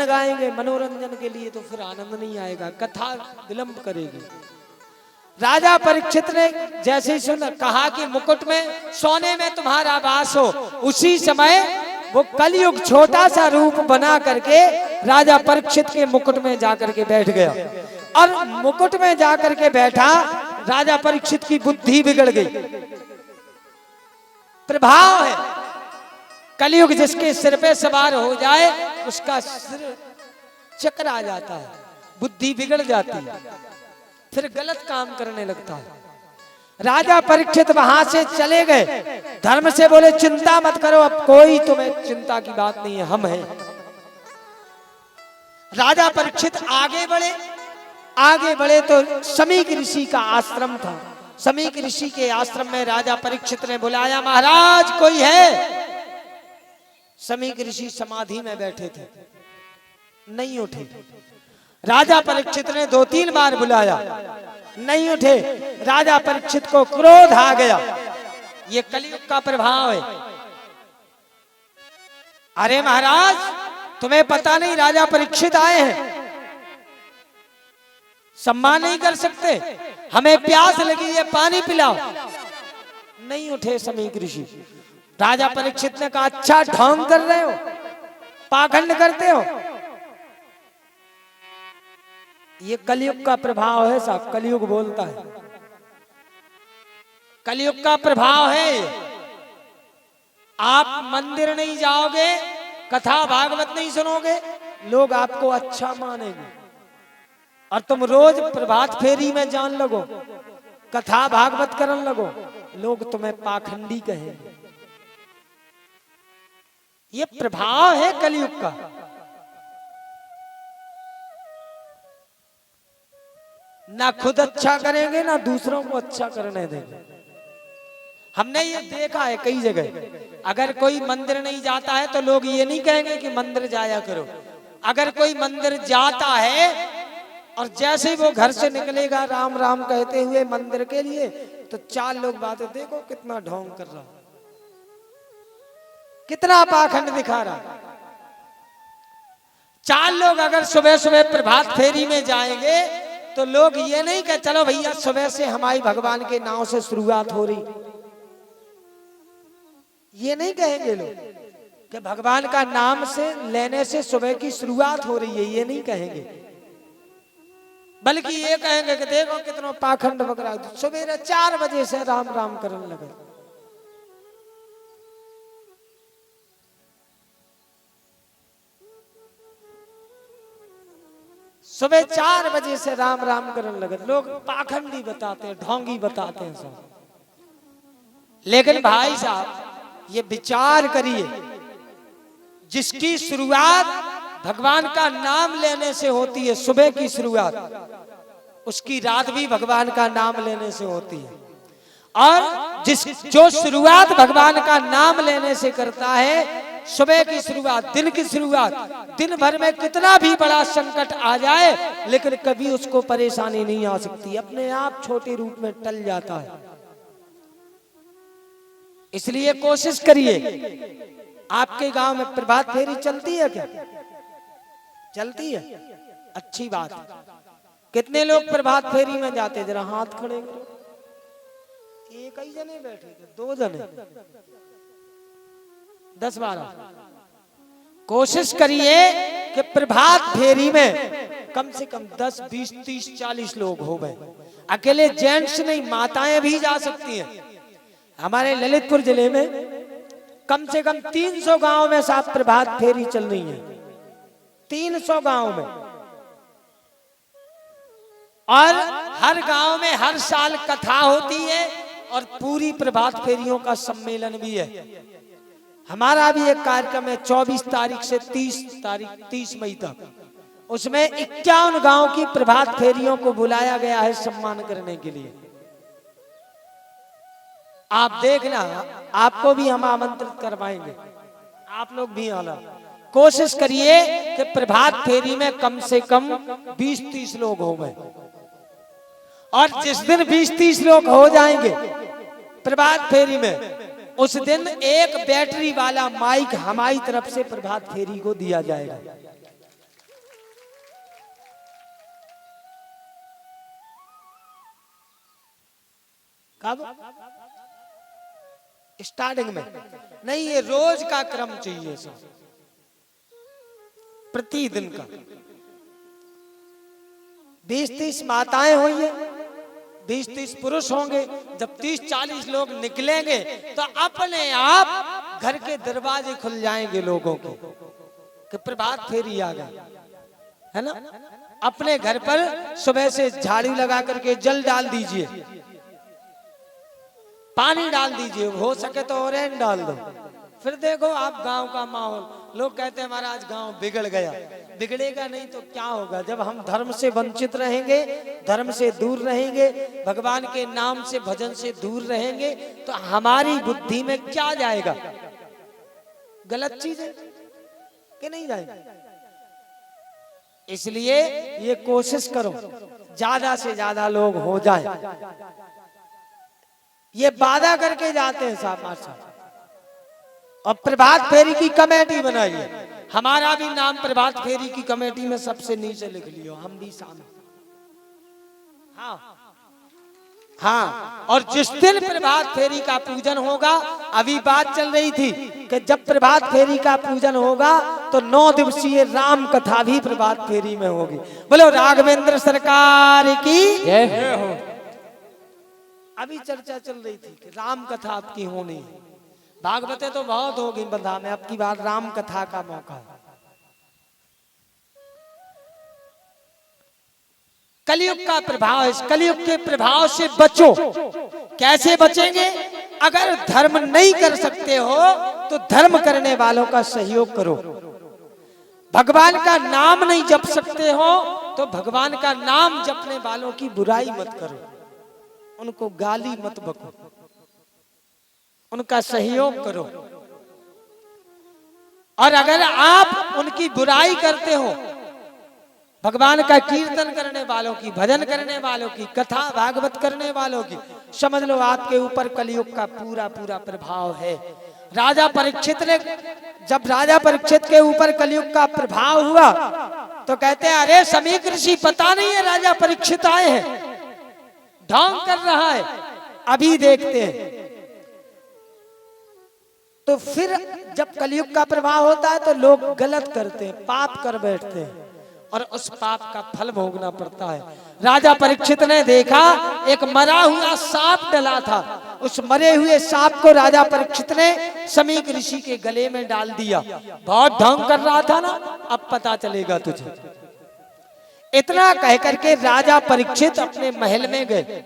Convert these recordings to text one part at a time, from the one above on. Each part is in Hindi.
लगाएंगे मनोरंजन के लिए तो फिर आनंद नहीं आएगा, कथा विलंब करेगी। राजा परीक्षित ने जैसे ही सुना कहा कि मुकुट में सोने में तुम्हारा वास हो, उसी समय वो कलयुग छोटा सा रूप बना करके राजा परीक्षित के मुकुट में जाकर के बैठ गया। और मुकुट में जाकर के बैठा, राजा परीक्षित की बुद्धि बिगड़ गई। प्रभाव है, कलयुग जिसके सिर पे सवार हो जाए उसका सिर चक्कर आ जाता है, बुद्धि बिगड़ जाती है, फिर गलत काम करने लगता है। राजा परीक्षित वहां से चले गए, धर्म से बोले चिंता मत करो, अब कोई तुम्हें चिंता की बात नहीं है, हम हैं। राजा परीक्षित आगे बढ़े तो समीक ऋषि का आश्रम था। समीक ऋषि के आश्रम में राजा परीक्षित ने बुलाया, महाराज कोई है? समीक ऋषि समाधि में बैठे थे, नहीं उठे। राजा परीक्षित ने 2-3 बार बुलाया, नहीं उठे। राजा परीक्षित को क्रोध आ गया, ये कलयुग का प्रभाव है। अरे महाराज तुम्हें पता नहीं राजा परीक्षित आए हैं, सम्मान नहीं कर सकते, हमें प्यास लगी है, पानी पिलाओ। नहीं उठे समीक ऋषि। राजा परीक्षित ने कहा, अच्छा ढोंग कर रहे हो, पाखंड करते हो। ये कलयुग का प्रभाव है साहब, कलयुग बोलता है, कलयुग का प्रभाव है। आप मंदिर नहीं जाओगे, कथा भागवत नहीं सुनोगे, लोग आपको अच्छा मानेंगे। और तुम रोज प्रभात फेरी में जान लगो, कथा भागवत करन लगो, लोग तुम्हें पाखंडी कहेंगे। ये प्रभाव है कलयुग का। ना खुद अच्छा करेंगे ना दूसरों को अच्छा करने देंगे। हमने ये देखा है कई जगह, अगर कोई मंदिर नहीं जाता है तो लोग ये नहीं कहेंगे कि मंदिर जाया करो। अगर कोई मंदिर जाता है और जैसे ही वो घर से निकलेगा राम राम कहते हुए मंदिर के लिए, तो 4 लोग बातें, देखो कितना ढोंग कर रहा, कितना पाखंड दिखा रहा। 4 लोग अगर सुबह सुबह प्रभात फेरी में जाएंगे तो लोग ये नहीं कह चलो भैया सुबह से हमारी भगवान के नाम से शुरुआत हो रही, ये नहीं कहेंगे लोग कि भगवान का नाम से लेने से सुबह की शुरुआत हो रही है, ये नहीं कहेंगे। बल्कि ये कहेंगे कि देखो कितना पाखंड बकरा, सुबह 4 बजे से राम राम करने लगे। सुबह 4 बजे से राम राम करने लगे, लोग पाखंडी बताते हैं, ढोंगी बताते हैं सब। लेकिन भाई साहब ये विचार करिए, जिसकी शुरुआत भगवान का नाम लेने से होती है, सुबह की शुरुआत, उसकी रात भी भगवान का नाम लेने से होती है। और जो शुरुआत भगवान का नाम लेने से करता है, सुबह की शुरुआत, दिन की शुरुआत, दिन भर में कितना भी बड़ा संकट आ जाए लेकिन कभी उसको परेशानी नहीं आ सकती, अपने आप छोटे रूप में टल जाता है। इसलिए कोशिश करिए। आपके गांव में प्रभात फेरी चलती है क्या? चलती है, अच्छी बात है। कितने लोग प्रभात फेरी में जाते, जरा हाथ खड़े करो। एक ही जने बैठे थे, 2 जने, 10-12। कोशिश करिए कि प्रभात फेरी में कम से कम 10, 20, 30, 40 लोग हो गए। अकेले जेंट्स नहीं, माताएं भी जा सकती हैं। हमारे ललितपुर जिले में कम से कम 300 गांव में साथ प्रभात फेरी चल रही है, 300 गांव में। और हर गांव में हर साल कथा होती है और पूरी प्रभात फेरियों का सम्मेलन भी है। हमारा भी एक कार्यक्रम है 24 तारीख से 30 मई तक, उसमें 51 गांव की प्रभात फेरियों को बुलाया गया है सम्मान करने के लिए। आप देखना, आपको भी हम आमंत्रित करवाएंगे, आप लोग भी आना। कोशिश करिए कि प्रभात फेरी में कम से कम 20-30 लोग हो गए। और जिस दिन 20-30 लोग हो जाएंगे प्रभात फेरी में, उस दिन एक बैटरी वाला माइक हमारी तरफ से प्रभात फेरी को दिया जाएगा। कब? स्टार्टिंग में नहीं, ये रोज का क्रम चाहिए सब, प्रतिदिन का। 20-30 माताएं होंगी, 20-30 पुरुष होंगे। जब 30-40 लोग निकलेंगे तो अपने आप घर के दरवाजे खुल जाएंगे लोगों के कि प्रभात फेरी आ गई, है ना। अपने घर पर सुबह से झाड़ू लगा करके जल डाल दीजिए, पानी डाल दीजिए, हो सके तो ओरेन डाल दो। फिर देखो आप गांव का माहौल। लोग कहते हैं महाराज गांव बिगड़ गया। बिगड़ेगा नहीं तो क्या होगा? जब हम धर्म से वंचित रहेंगे, धर्म से दूर रहेंगे, भगवान के नाम से भजन से दूर रहेंगे, तो हमारी बुद्धि में क्या जाएगा? गलत चीज है कि नहीं जाएगा? इसलिए ये कोशिश करो ज्यादा से ज्यादा लोग हो जाए। ये वादा करके जाते हैं साहब मास्टर। और प्रभात फेरी की कमेटी बनाइए। हमारा भी नाम प्रभात फेरी की कमेटी में सबसे नीचे लिख लियो, हम भी शामिल। हाँ हाँ। और जिस दिन प्रभात फेरी का पूजन होगा, अभी बात चल रही थी कि जब प्रभात फेरी का पूजन होगा तो 9 दिवसीय राम कथा भी प्रभात फेरी में होगी। बोलो राघवेंद्र सरकार की जय हो। अभी चर्चा चल रही थी कि राम कथा आपकी होनी है। भागवतें तो बहुत होगी बंधा में, अब की बार राम कथा का मौका है। कलयुग का प्रभाव, इस कलयुग के प्रभाव से बचो। कैसे बचेंगे? अगर धर्म नहीं कर सकते हो तो धर्म करने वालों का सहयोग करो। भगवान का नाम नहीं जप सकते हो तो भगवान का नाम जपने वालों की बुराई मत करो, उनको गाली मत बको, उनका सहयोग करो। और अगर आप उनकी बुराई करते हो, भगवान का कीर्तन करने वालों की, भजन करने वालों की, कथा भागवत करने वालों की, समझ लो आपके ऊपर कलयुग का पूरा पूरा प्रभाव है। राजा परीक्षित ने, जब राजा परीक्षित के ऊपर कलयुग का प्रभाव हुआ तो कहते हैं अरे समीक ऋषि पता नहीं है राजा परीक्षित आए हैं, ढोंग कर रहा है, अभी देखते हैं। तो फिर जब कलयुग का प्रभाव होता है तो लोग गलत करते हैं, पाप कर बैठते हैं और उस पाप का फल भोगना पड़ता है। राजा परीक्षित ने देखा एक मरा हुआ सांप डला था, उस मरे हुए सांप को राजा परीक्षित ने समीक ऋषि के गले में डाल दिया। बहुत ढोंग कर रहा था ना, अब पता चलेगा तुझे। इतना कह करके राजा परीक्षित अपने महल में गए,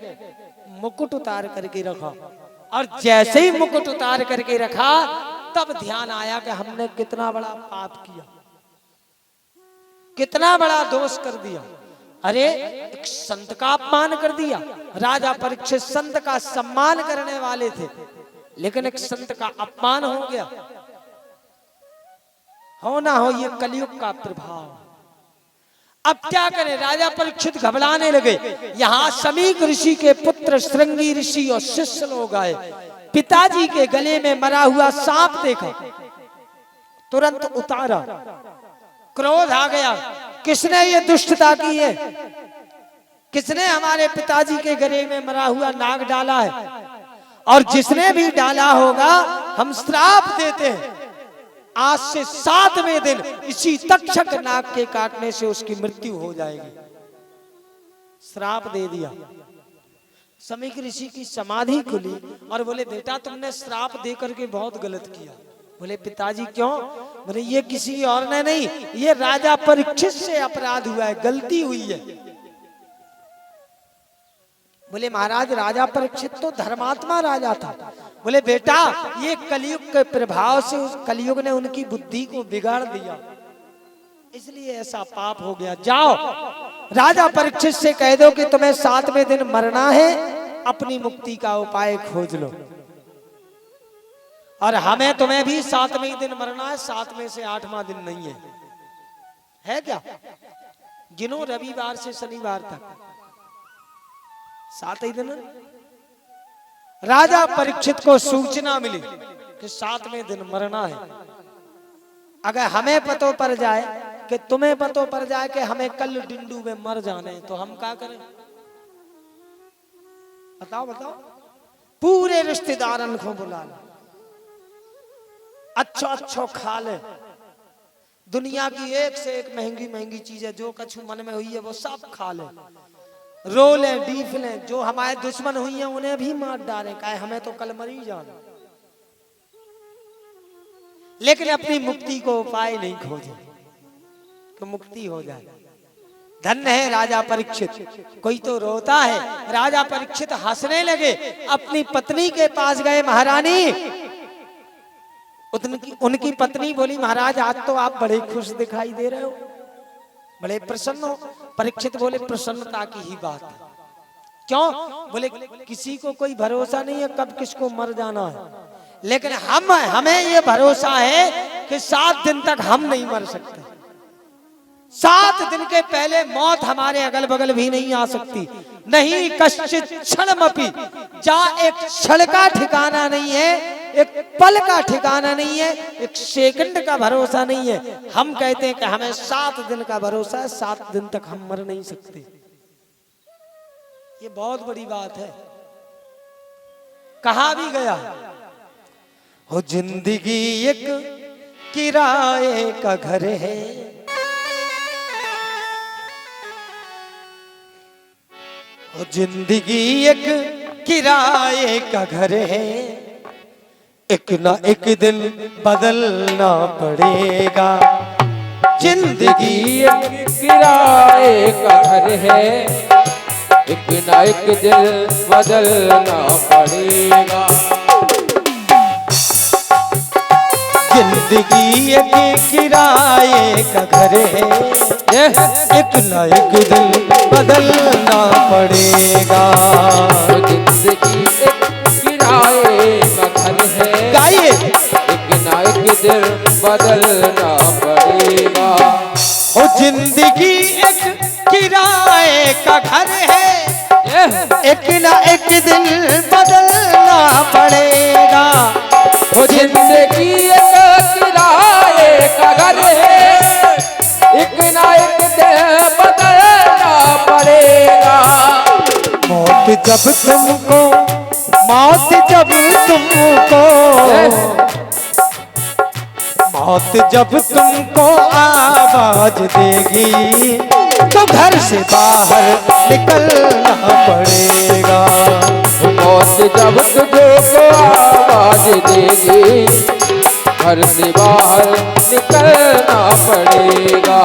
मुकुट उतार करके रखा, और जैसे ही मुकुट उतार करके रखा तब ध्यान आया कि हमने कितना बड़ा पाप किया, कितना बड़ा दोष कर दिया। अरे एक संत का अपमान कर दिया। राजा परीक्षित संत का सम्मान करने वाले थे, लेकिन एक संत का अपमान हो गया। हो ना हो ये कलयुग का प्रभाव। अब क्या करें? राजा परीक्षित घबराने लगे। यहाँ समीक ऋषि के पुत्र श्रृंगी ऋषि और शिष्य लोग आए। पिताजी के गले में मरा हुआ सांप देखा, तुरंत उतारा। क्रोध आ गया, किसने ये दुष्टता की है? किसने हमारे पिताजी के गले में मरा हुआ नाग डाला है? और जिसने भी डाला होगा हम श्राप देते हैं, आज से 7वें दिन इसी तक्षक नाग के काटने से उसकी मृत्यु हो जाएगी। श्राप दे दिया। समीक ऋषि की समाधि खुली और बोले बेटा तुमने श्राप दे करके बहुत गलत किया। बोले पिताजी क्यों? बोले ये किसी और ने नहीं, ये राजा परीक्षित से अपराध हुआ है, गलती हुई है। बोले महाराज राजा परीक्षित तो धर्मात्मा राजा था। बोले बेटा ये कलयुग के प्रभाव से उस कलयुग ने उनकी बुद्धि को बिगाड़ दिया, इसलिए ऐसा पाप हो गया। जाओ राजा परीक्षित से कह दो कि तुम्हें 7वें दिन मरना है, अपनी मुक्ति का उपाय खोज लो। और हमें तुम्हें भी 7वें दिन मरना है, 7 में से 8वां दिन नहीं है क्या? गिनो रविवार से शनिवार तक 7 ही दिन। राजा परीक्षित को सूचना मिली कि 7वें दिन मरना है। अगर हमें पतो पड़ जाए कि तुम्हें पतो पड़ जाए कि हमें कल डिंडू में मर जाने, तो हम क्या करें? बताओ बताओ। पूरे रिश्तेदारन को बुला ले, अच्छो अच्छो खा ले। दुनिया की एक से एक महंगी महंगी चीजें जो कछु मन में हुई है वो सब खा ले, रो ले, डीफ ले। जो हमारे दुश्मन हुई हैं उन्हें भी मार डाले, कहे हमें तो कल मरी जाना, लेकिन अपनी मुक्ति को उपाय नहीं खोजे कि मुक्ति हो जाए। धन्य है राजा परीक्षित। कोई तो रोता है, राजा परीक्षित हंसने लगे। अपनी पत्नी के पास गए, महारानी। उनकी पत्नी बोली, महाराज आज तो आप बड़े खुश दिखाई दे रहे हो, बड़े प्रसन्न हो। परीक्षित बोले, प्रसन्नता की ही बात है। क्यों? बोले किसी को कोई भरोसा नहीं है कब किसको मर जाना है, लेकिन हमें ये भरोसा है कि 7 दिन तक हम नहीं मर सकते। 7 दिन के पहले मौत हमारे अगल बगल भी नहीं आ सकती। नहीं कश्चित क्षणमपि, जहाँ एक क्षण का ठिकाना नहीं है, एक पल का ठिकाना नहीं है, एक सेकंड का भरोसा नहीं है। हम कहते हैं कि हमें 7 दिन का भरोसा है, 7 दिन तक हम मर नहीं सकते। ये बहुत बड़ी बात है। कहा भी गया हो, जिंदगी एक किराए का घर है, हो जिंदगी एक किराए का घर है, एक ना एक दिन बदलना पड़ेगा। जिंदगी एक किराए का घर है, एक ना एक दिन बदलना पड़ेगा। जिंदगी एक किराए का घर है, एक ना एक दिन बदलना पड़ेगा। जिंदगी एक किराए का घर है, गाइए, एक ना एक दिन बदलना पड़ेगा। ओ जिंदगी एक किराए का घर है, एक ना एक दिन बदलना पड़ेगा। ओ जिंदगी एक किराए का घर है, एक ना एक दिन बदलना पड़ेगा। मौत जब तुमको, मौत जब तुमको, मौत जब तुमको आवाज देगी, तो घर से बाहर निकलना पड़ेगा। मौत जब तुझको आवाज देगी, घर से बाहर निकलना पड़ेगा।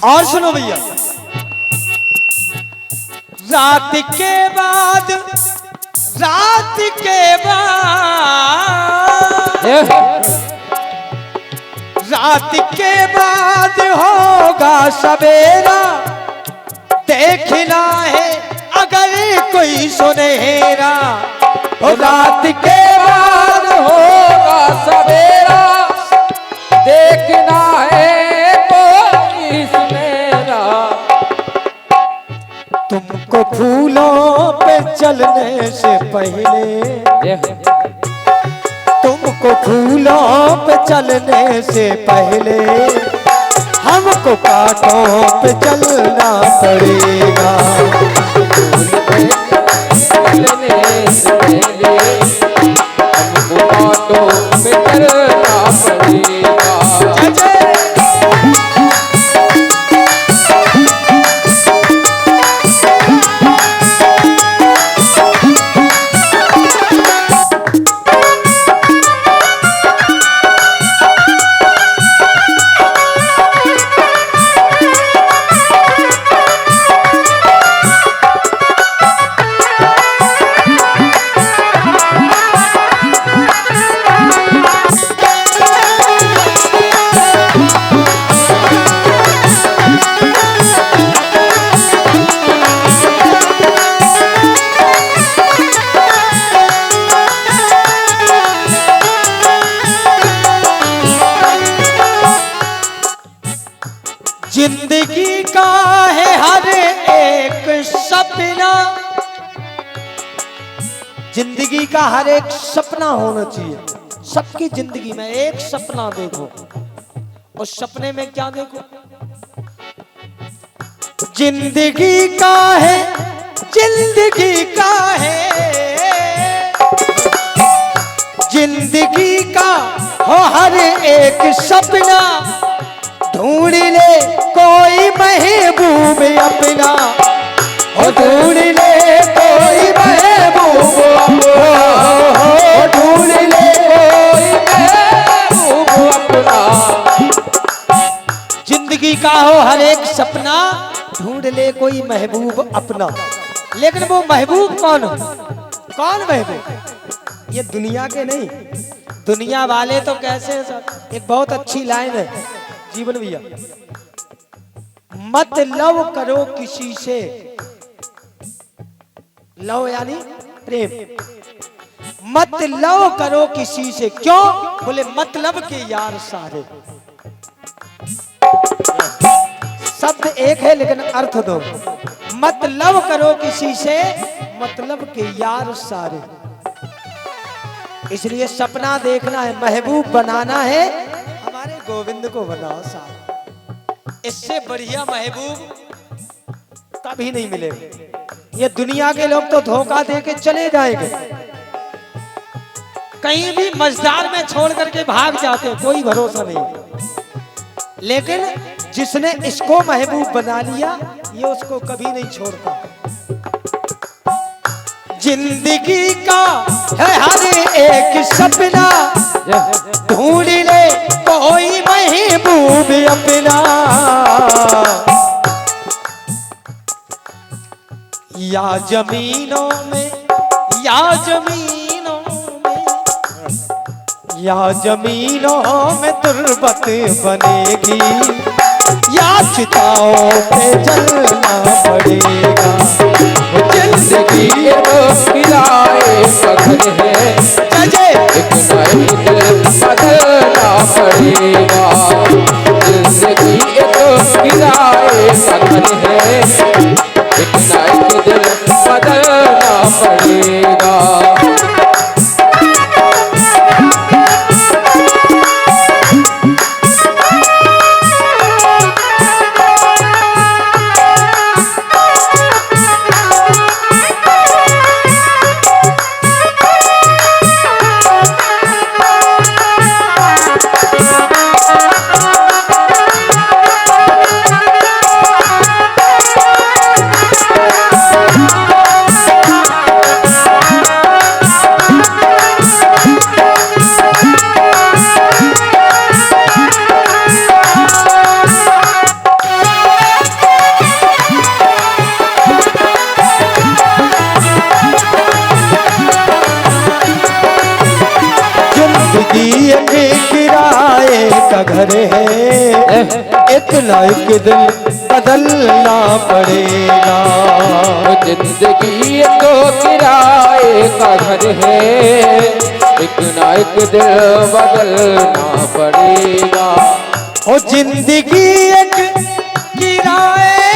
और सुनो भैया, रात के बाद, रात के बाद, रात के बाद होगा सवेरा, देखना है अगर कोई सुनहरा। रात के बाद होगा सवेरा, देखना है कोई सुनहरा। तुमको फूलों पे चलने से पहले, तुमको फूलों पे चलने से पहले, हमको कांटों पे चलना पड़ेगा। चलने से पहले हमको कांटों पे चलना पड़ेगा। सपना, जिंदगी का हर एक सपना होना चाहिए। सबकी जिंदगी में एक सपना देखो, उस सपने में क्या देखो? जिंदगी का है, जिंदगी का है, जिंदगी का हो हर एक सपना, ढूंढ ले कोई महबूब अपना, हो ढूंढ ले कोई महबूब अपना, ढूंढ ले कोई महबूब अपना। जिंदगी का हो हर एक सपना, ढूंढ ले कोई महबूब अपना। लेकिन वो महबूब कौन हो? कौन महबूब? ये दुनिया के नहीं, दुनिया वाले तो कैसे हैं सर? एक बहुत अच्छी लाइन है जीवन भैया, मत लव करो किसी से, लव यानी प्रेम, मत लव करो किसी से। क्यों? बोले मतलब के यार सारे। शब्द एक है लेकिन अर्थ दो। मत लव करो किसी से, मतलब के यार सारे। इसलिए सपना देखना है, महबूब बनाना है, हमारे गोविंद को बनाओ साहब। इससे बढ़िया महबूब कभी नहीं मिलेगा। ये दुनिया के लोग तो धोखा दे के चले जाएंगे, कहीं भी मझधार में छोड़ करके भाग जाते हैं, कोई भरोसा नहीं। लेकिन जिसने इसको महबूब बना लिया, ये उसको कभी नहीं छोड़ता। जिंदगी का है हर एक सपना, ढूंढ ले कोई महबूब अपना, या जमीनों में, या जमीनों में, या जमीनों में तुर्बत बनेगी, या चिताओं पे जलना पड़ेगा। जिंदगी तो किराए का घर है, एक ना एक दिन बदलना पड़ेगा। जिंदगी तो किराए का घर है, एक ना एक दिन बदलना पड़ेगा। किराए का घर है, एक ना एक दिन बदलना पड़ेगा। जिंदगी तो किराए का घर है, एक ना एक दिन बदलना पड़ेगा। ओ जिंदगी एक किराए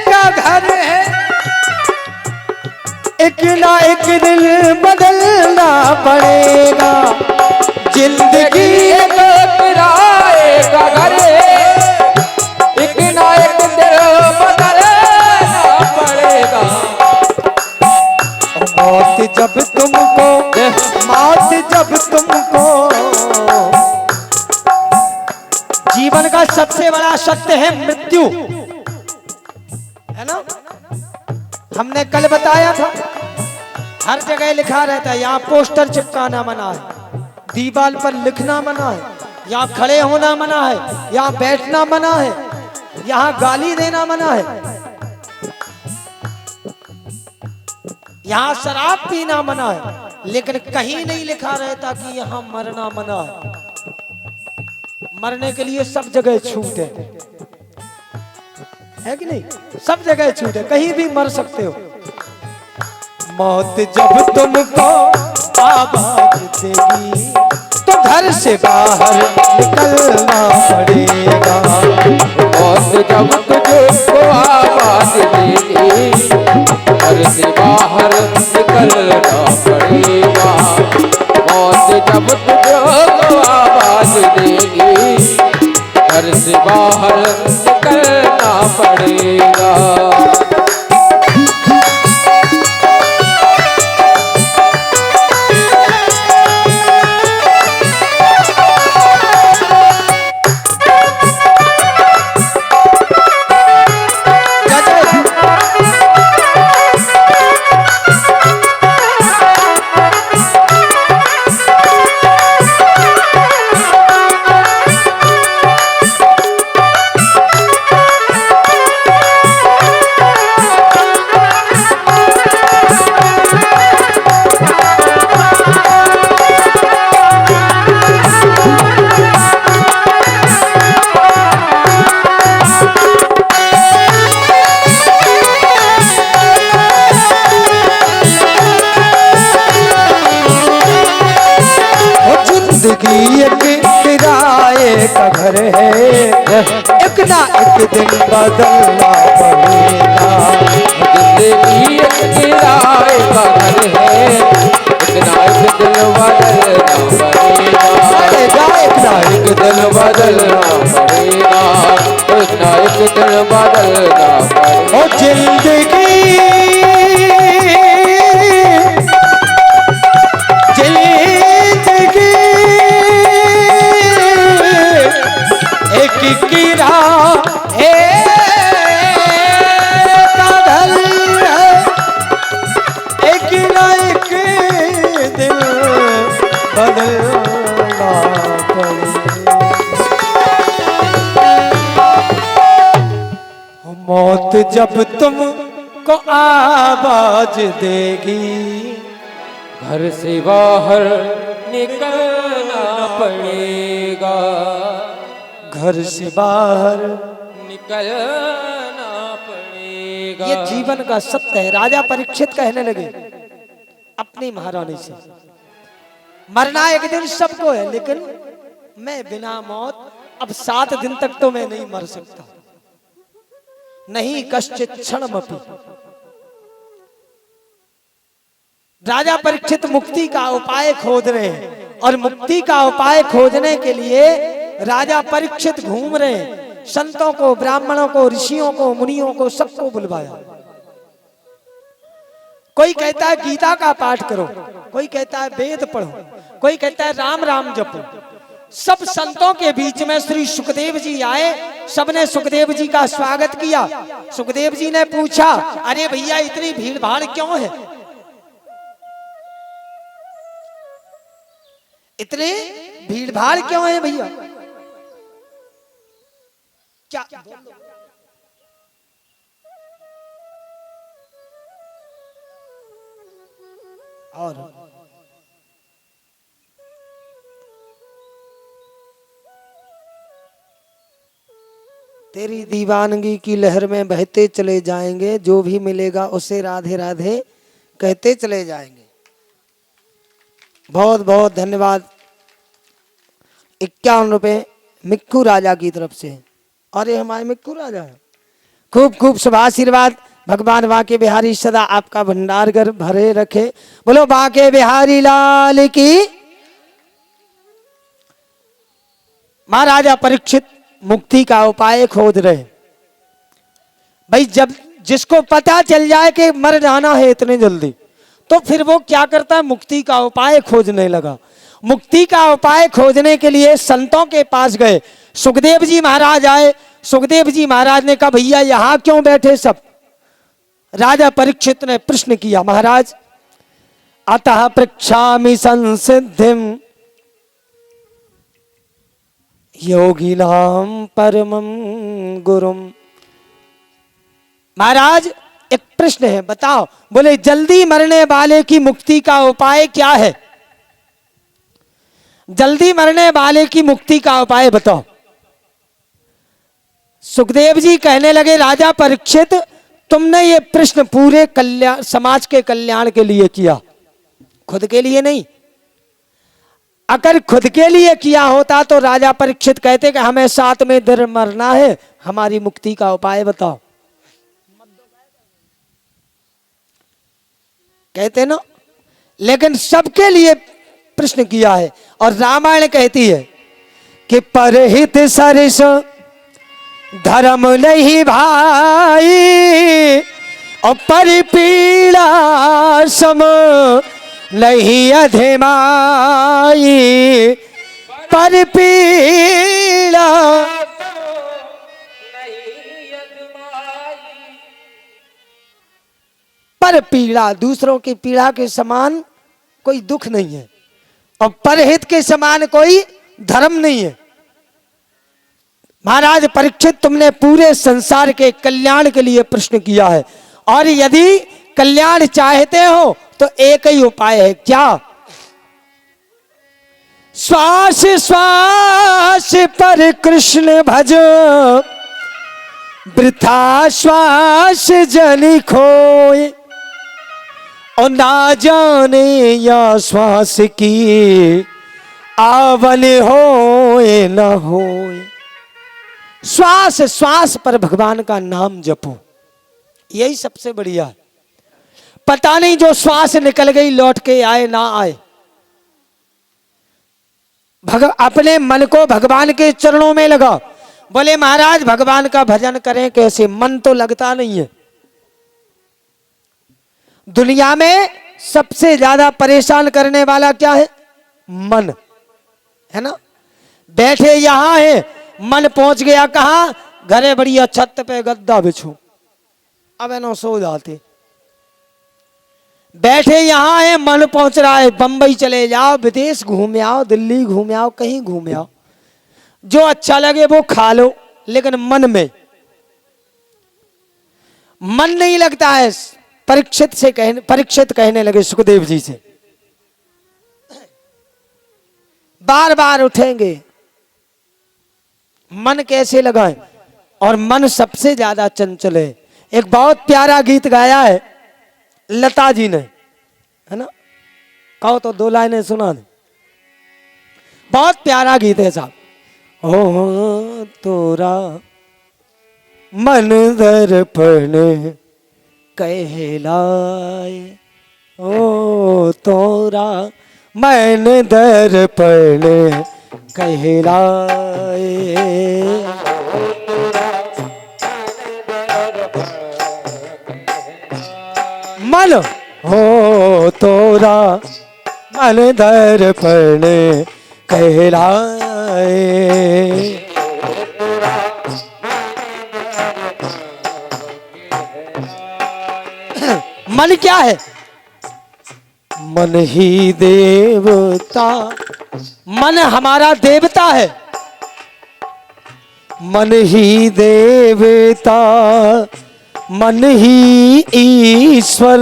का घर है, एक ना एक दिन बदलना पड़ेगा। जिंदगी एक किराए का घर है, एक ना एक दिन बदलना पड़ेगा। मौत जब तुमको, मौत जब तुमको, जीवन का सबसे बड़ा सत्य है मृत्यु, है ना? हमने कल बताया था, हर जगह लिखा रहता है, यहाँ पोस्टर चिपकाना मना है, दीवार पर लिखना मना है, यहाँ खड़े होना मना है, यहाँ बैठना मना है, यहाँ गाली देना मना है, यहाँ शराब पीना मना है। लेकिन कहीं नहीं लिखा रहता कि यहाँ मरना मना है। मरने के लिए सब जगह छूट है कि नहीं? सब जगह छूट है, कहीं भी मर सकते हो। मौत जब तुमको आवाज देगी तो घर से बाहर निकलना पड़ेगा। मौत जब तुझको आवाज देगी बाहर निकलना पड़ेगा। मौत जब तुझको आवाज देगी, घर से बाहर निकलना पड़ेगा। जिंदगी एक किराए का घर है, एक ना एक दिन बदलना पड़ेगा। जिंदगी एक किराए का घर है, एक ना एक दिन बदलना पड़ेगा। एक ना एक दिन बदलना पड़ेगा, एक ना एक दिन बदलना पड़ेगा। ओ जिंदगी एक किराए का घर है, एक ना एक दिन बदलना पड़ेगा। मौत जब तुमको आवाज देगी, घर से बाहर निकलना पड़ेगा। घर से बाहर निकलना पड़ेगा। ये जीवन का सत्य है। राजा परीक्षित कहने लगे अपनी महारानी से, मरना एक दिन सबको है, लेकिन मैं बिना मौत अब 7 दिन तक तो मैं नहीं मर सकता, नहीं कश्चित क्षणमपि। राजा परीक्षित मुक्ति का उपाय खोज रहे हैं, और मुक्ति का उपाय खोजने के लिए राजा परीक्षित घूम रहे हैं। संतों को, ब्राह्मणों को, ऋषियों को, मुनियों को, सबको बुलवाया। कोई कहता है गीता का पाठ करो, कोई कहता है वेद पढ़ो, कोई कहता है राम राम जपो। सब संतों के बीच में श्री सुखदेव जी आए, सबने सुखदेव जी का स्वागत किया। सुखदेव जी ने पूछा, अरे भैया इतनी भीड़ भाड़ क्यों है, इतनी भीड़ भाड़ क्यों है भैया, क्या? और तेरी दीवानगी की लहर में बहते चले जाएंगे, जो भी मिलेगा उसे राधे राधे कहते चले जाएंगे। बहुत बहुत धन्यवाद। 51 रुपए मिक्कू राजा की तरफ से। और ये हमारे मिक्कू राजा है। खूब खूब शुभ आशीर्वाद। भगवान बांके बिहारी सदा आपका भंडारघर भरे रखे। बोलो बांके बिहारी लाल की। महाराजा परीक्षित मुक्ति का उपाय खोज रहे। भाई जब जिसको पता चल जाए कि मर जाना है इतने जल्दी, तो फिर वो क्या करता है, मुक्ति का उपाय खोजने लगा। मुक्ति का उपाय खोजने के लिए संतों के पास गए। सुखदेव जी महाराज आए। सुखदेव जी महाराज ने कहा, भैया यहां क्यों बैठे सब? राजा परीक्षित ने प्रश्न किया, महाराज अतः पृच्छामि संसिद्धिम योगिनाम परमं गुरुम। महाराज एक प्रश्न है, बताओ। बोले जल्दी मरने वाले की मुक्ति का उपाय क्या है? जल्दी मरने वाले की मुक्ति का उपाय बताओ। सुखदेव जी कहने लगे, राजा परीक्षित तुमने ये प्रश्न पूरे कल्याण, समाज के कल्याण के लिए किया, खुद के लिए नहीं। अगर खुद के लिए किया होता तो राजा परीक्षित कहते कि हमें 7 में दिन मरना है, हमारी मुक्ति का उपाय बताओ। कहते ना, लेकिन सबके लिए प्रश्न किया है। और रामायण कहती है कि परहित सरिस धर्म नहीं भाई, और परिपीड़ा सम नहीं अधिमाई। परिपीड़ा पर पीड़ा, दूसरों की पीड़ा के समान कोई दुख नहीं है, और परहित के समान कोई धर्म नहीं है। महाराज परीक्षित, तुमने पूरे संसार के कल्याण के लिए प्रश्न किया है, और यदि कल्याण चाहते हो तो एक ही उपाय है। क्या? श्वास श्वास पर कृष्ण भज, वृथा श्वास जनि खोए, और ना जाने या श्वास की आवन होए न होए। श्वास श्वास पर भगवान का नाम जपो, यही सबसे बढ़िया है। पता नहीं जो श्वास निकल गई लौट के आए ना आए। अपने मन को भगवान के चरणों में लगा। बोले महाराज भगवान का भजन करें कैसे? मन तो लगता नहीं है। दुनिया में सबसे ज्यादा परेशान करने वाला क्या है? मन है ना। बैठे यहां है, मन पहुंच गया कहां? घरे बढ़िया छत पे गद्दा बिछो, अब एनो सो जाते। बैठे यहां है, मन पहुंच रहा है बंबई चले जाओ, विदेश घूम आओ, दिल्ली घूम आओ, कहीं घूम आओ, जो अच्छा लगे वो खा लो, लेकिन मन नहीं लगता है। परीक्षित कहने लगे सुखदेव जी से, बार बार उठेंगे, मन कैसे लगाएं? और मन सबसे ज्यादा चंचल है। एक बहुत प्यारा गीत गाया है लता जी ने, है ना। कहो तो 2 लाइनें सुना दे। बहुत प्यारा गीत है साहब। ओ तोरा मन दर्पण कहलाए, ओ तोरा मन दर्पण कहलाए। मन हो तोरा मन दर्पण कहलाए। मन क्या है? मन ही देवता, मन हमारा देवता है। मन ही देवता, मन ही ईश्वर,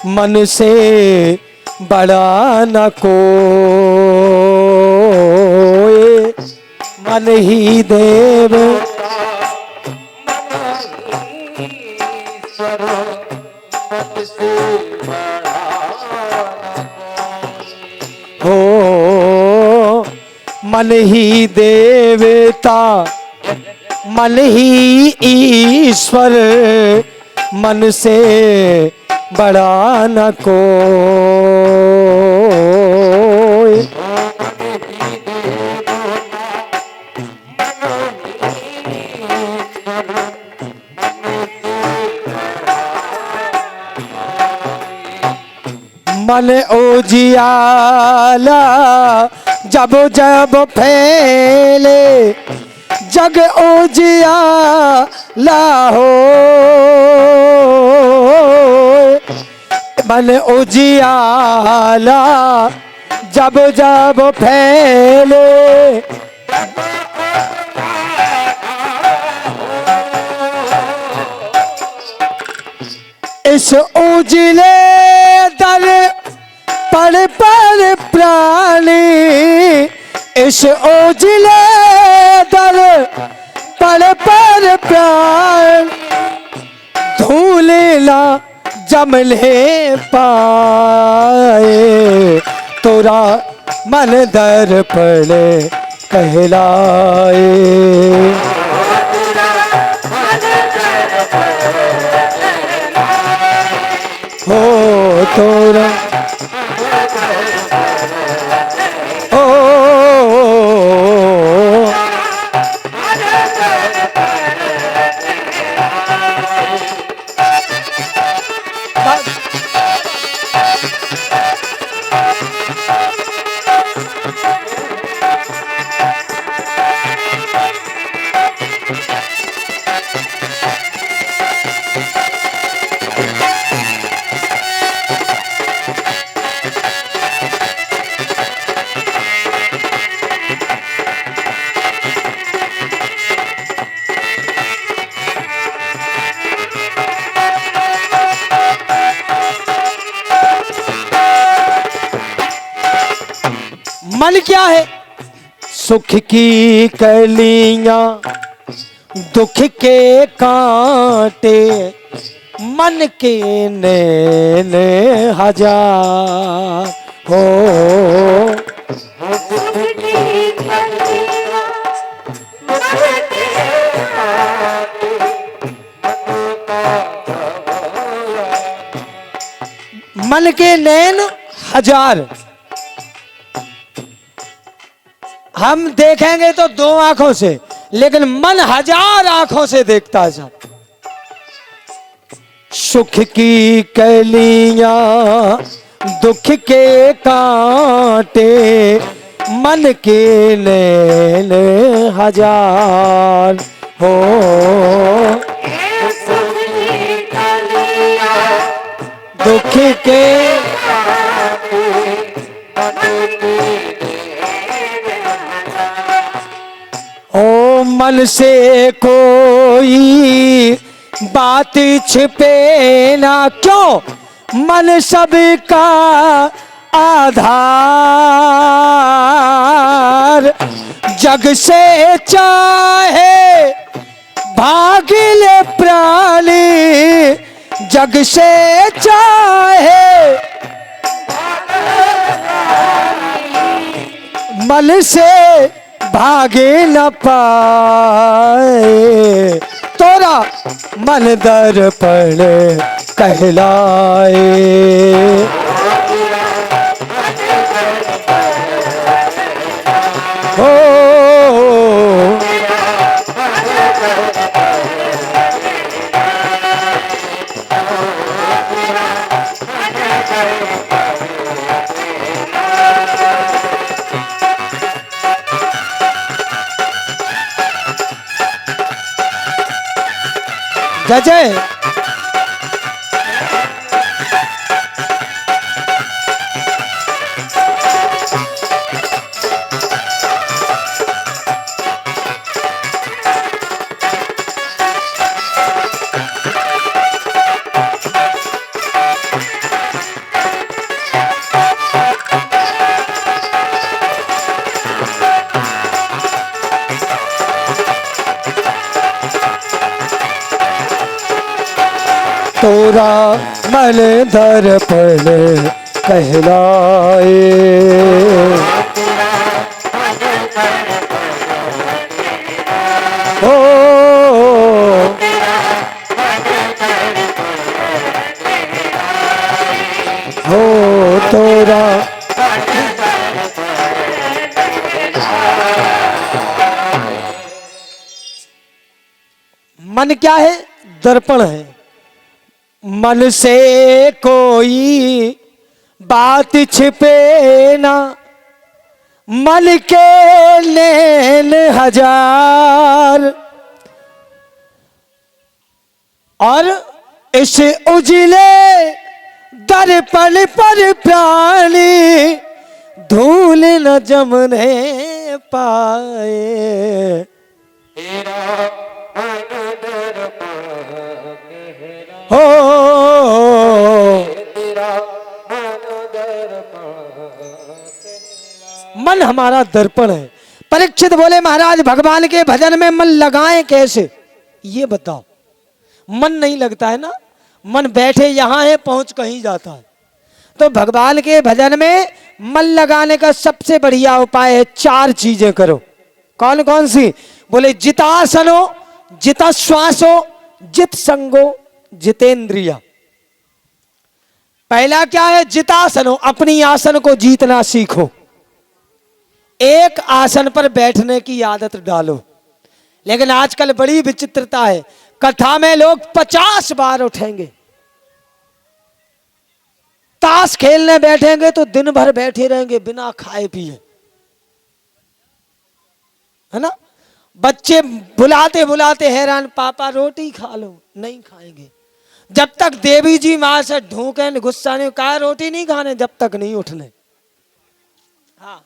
मन से बड़ा न कोई। मन ही देव हो, मन ही देवता, मन ही ईश्वर, मन से बड़ा न कोई। मन उजियाला जब जब फैले, जग उजियाला हो। मन उजियाला जब जब फैले, इस उजले दर पर प्राणी, इस उजले दर पर प्राण, धूल ला जमले पाए, तोरा मन दर्पण कहलाए। हो मन क्या है? सुख की कलियां दुख के कांटे, मन के नैन हजार हो। मन के नैन हजार, हम देखेंगे तो दो आंखों से, लेकिन मन हजार आंखों से देखता है साहब। सुख की कलियां दुख के कांटे, मन के नैन हजार हो। दुख के ओ मन से कोई बात छिपे ना, क्यों मन सबका आधार। जग से चाहे भाग ले प्राणी, जग से चाहे मन से भागे न पाए, तोरा मन दर्पण कहलाए। हो जय जय। तोरा मन दर्पण कहलाए। हो हो तोरा मन क्या है? दर्पण है। मन से कोई बात छिपे ना, मन के नैन हजार। और इस उजले दर्पण पर प्राणी धूल न जमने पाए। हो मन हमारा दर्पण है। परीक्षित बोले महाराज भगवान के भजन में मन लगाएं कैसे, ये बताओ। मन नहीं लगता है ना, मन बैठे यहां है पहुंच कहीं जाता है। तो भगवान के भजन में मन लगाने का सबसे बढ़िया उपाय है, चार चीजें करो। कौन कौन सी? बोले जितासनो, जिता श्वासो, जित संगो, जितेंद्रिया। पहला क्या है? जितासनो, अपनी आसन को जीतना सीखो। एक आसन पर बैठने की आदत डालो। लेकिन आजकल बड़ी विचित्रता है, कथा में लोग 50 बार उठेंगे, ताश खेलने बैठेंगे तो दिन भर बैठे रहेंगे बिना खाए पिए, है ना। बच्चे बुलाते बुलाते हैरान, पापा रोटी खा लो, नहीं खाएंगे। जब तक देवी जी माँ से ढूंके गुस्सा नहीं, कहा रोटी नहीं खाने जब तक नहीं उठने। हाँ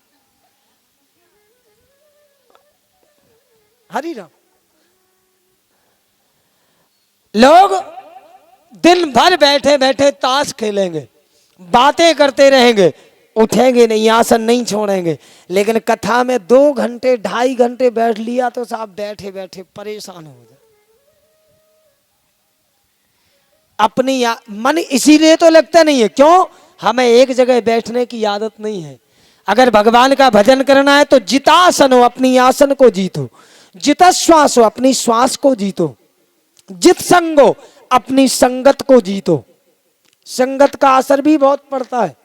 हरी राम। लोग दिन भर बैठे बैठे ताश खेलेंगे, बातें करते रहेंगे, उठेंगे नहीं, आसन नहीं छोड़ेंगे, लेकिन कथा में 2 घंटे 2.5 घंटे बैठ लिया तो साहब बैठे बैठे परेशान हो जाए। अपनी मन इसीलिए तो लगता नहीं है, क्यों? हमें एक जगह बैठने की आदत नहीं है। अगर भगवान का भजन करना है तो जितासन हो, अपनी आसन को जीतो। जित श्वास हो, अपनी श्वास को जीतो। जित संग हो, अपनी संगत को जीतो। संगत का असर भी बहुत पड़ता है।